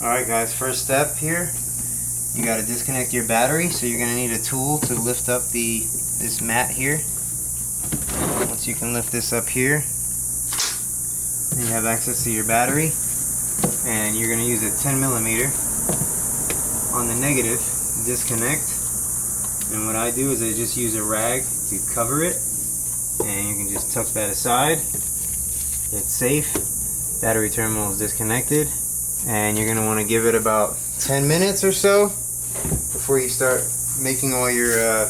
Alright guys, first step here, you got to disconnect your battery. So you're going to need a tool to lift up this mat here. Once you can lift this up here, then you have access to your battery, and you're going to use a 10mm on the negative, disconnect. And what I do is I just use a rag to cover it, and you can just tuck that aside. It's safe. Battery terminal is disconnected, and you're going to want to give it about 10 minutes or so before you start making all your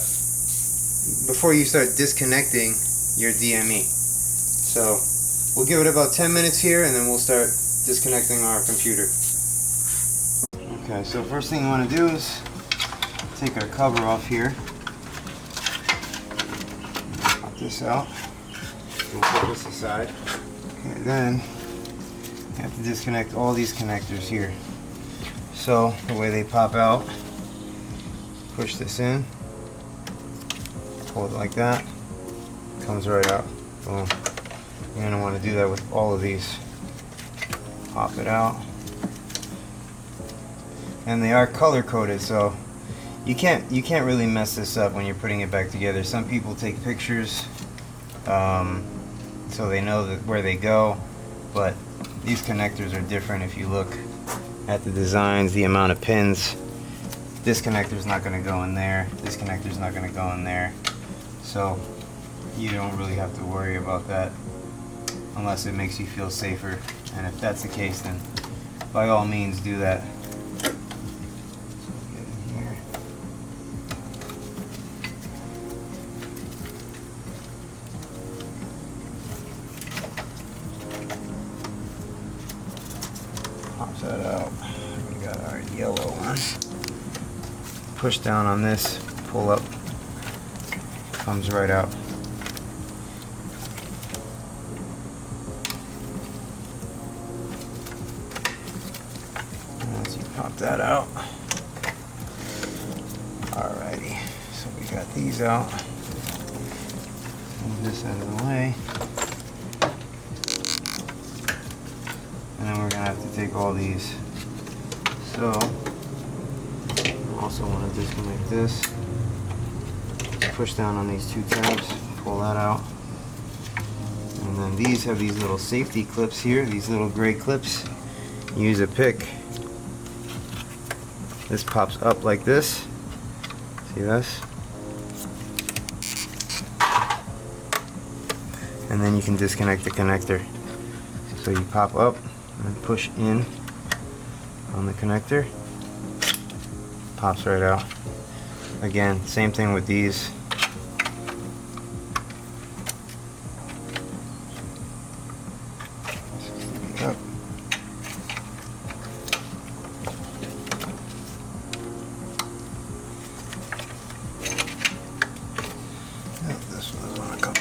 before you start disconnecting your DME. So we'll give it about 10 minutes here, and then we'll start disconnecting our computer. Okay, so first thing you want to do is take our cover off here. Pop this out. We'll put this aside. Okay, then you have to disconnect all these connectors here. So the way they pop out, push this in, hold it like that, comes right out. Boom. You're going to want to do that with all of these. Pop it out. And they are color coded, so you can't really mess this up when you're putting it back together. Some people take pictures so they know where they go, but these connectors are different. If you look at the designs, the amount of pins, this connector's not going to go in there, this connector's not going to go in there, so you don't really have to worry about that unless it makes you feel safer. And if that's the case, then by all means do that. Pops that out. We got our yellow one. Push down on this, pull up, comes right out. Once you pop that out, alrighty. So we got these out. Move this out of the way. And then we're going to have to take all these. So, also want to disconnect this. Push down on these two tabs, pull that out. And then these have these little safety clips here, these little gray clips. Use a pick. This pops up like this. See this? And then you can disconnect the connector. So you pop up and push in on the connector, pops right out. Again, same thing with these. Up. This one's gonna come.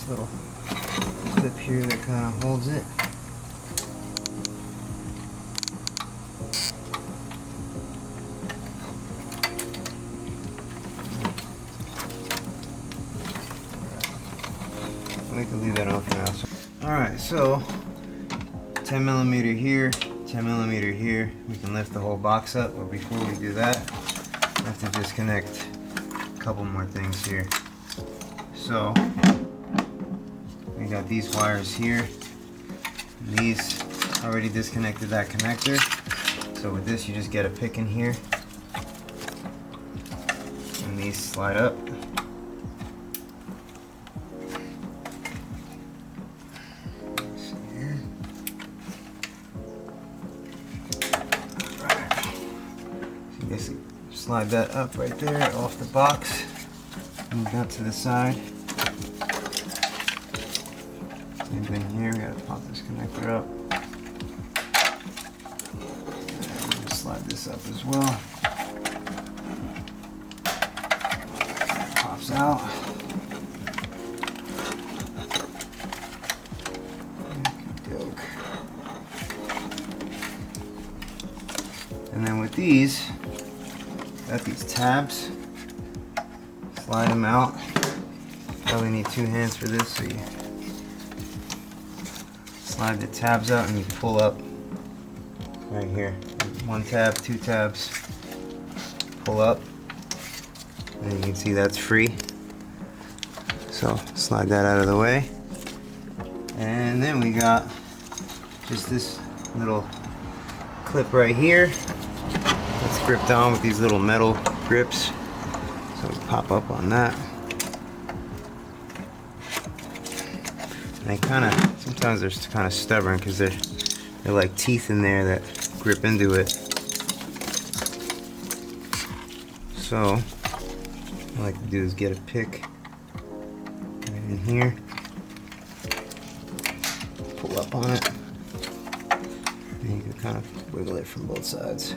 this little clip here that kind of holds it. We can leave that on for now. Alright, so 10 millimeter here, 10 millimeter here. We can lift the whole box up, but before we do that, I have to disconnect a couple more things here. So we got these wires here. These already disconnected that connector. So with this, you just get a pick in here, and these slide up. Slide that up right there off the box. Move that to the side. Same thing here, we gotta pop this connector up. And slide this up as well. Pops out. And then with these, got these tabs. Slide them out. Probably need 2 hands for this, so you slide the tabs out and you pull up right here. 1 tab, 2 tabs. Pull up. And you can see that's free. So slide that out of the way. And then we got just this little clip right here. It's gripped on with these little metal grips, so we pop up on that. And they kind of, sometimes they're kind of stubborn because they're like teeth in there that grip into it. So what I like to do is get a pick right in here, pull up on it, and you can kind of wiggle it from both sides.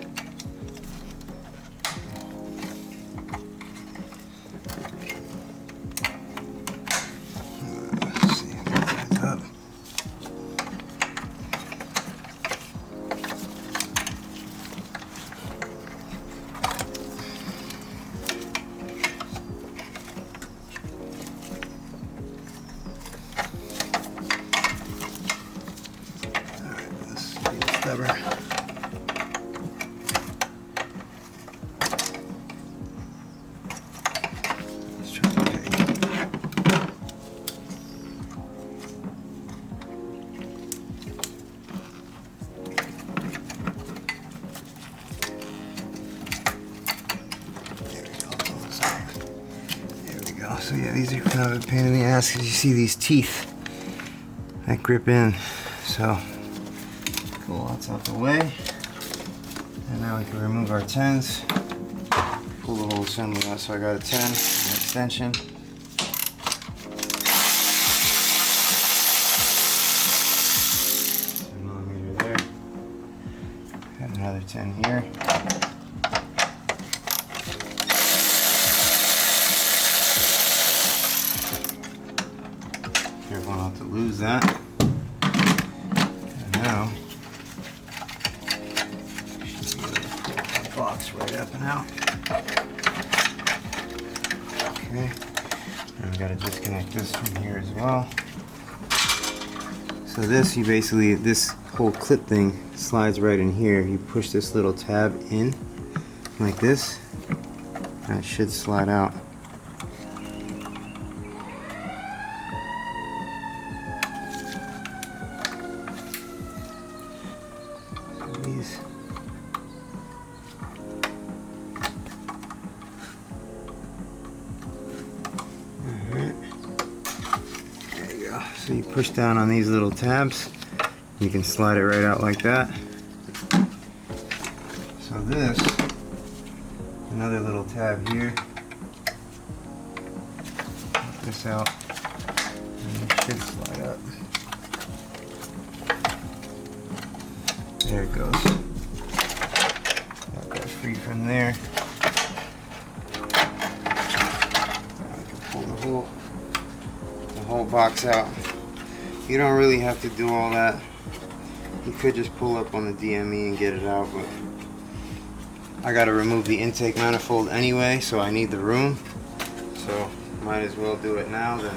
Stubborn. Let's try to peg. There we go. So yeah, these are kind of a pain in the ass because you see these teeth that grip in. So cool, that's out the way. And now we can remove our 10s. Pull the whole assembly out. So I got a 10, an extension. $10mm there. Got another 10 here. Careful not to lose that. And now box right up and out. Okay, and we got to disconnect this from here as well. So this, you basically, this whole clip thing slides right in here. You push this little tab in like this, and it should slide out. These. So you push down on these little tabs, you can slide it right out like that. So this, another little tab here, put this out, and it should slide up. There it goes. Got that free from there. I can pull the whole whole box out. You don't really have to do all that. You could just pull up on the DME and get it out, but I gotta remove the intake manifold anyway, so I need the room. So might as well do it now than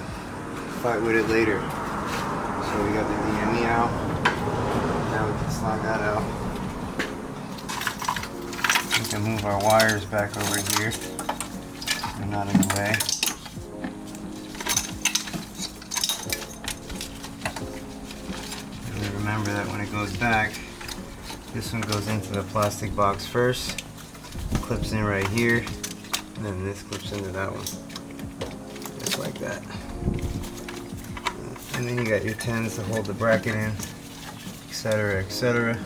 fight with it later. So we got the DME out. Now we can slide that out. We can move our wires back over here. They're not in the way. And remember that when it goes back, this one goes into the plastic box first, clips in right here, and then this clips into that one. Just like that. And then you got your 10s to hold the bracket in, etc., etc.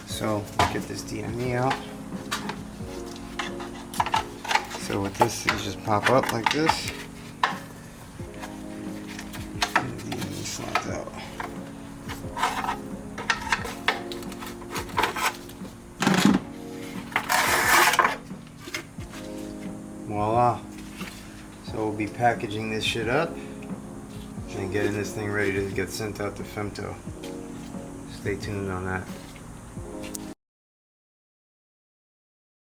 So get this DME out. So with this, you just pop up like this, and the DME slides out. Voila! So we'll be packaging this shit up and getting this thing ready to get sent out to Femto. Stay tuned on that.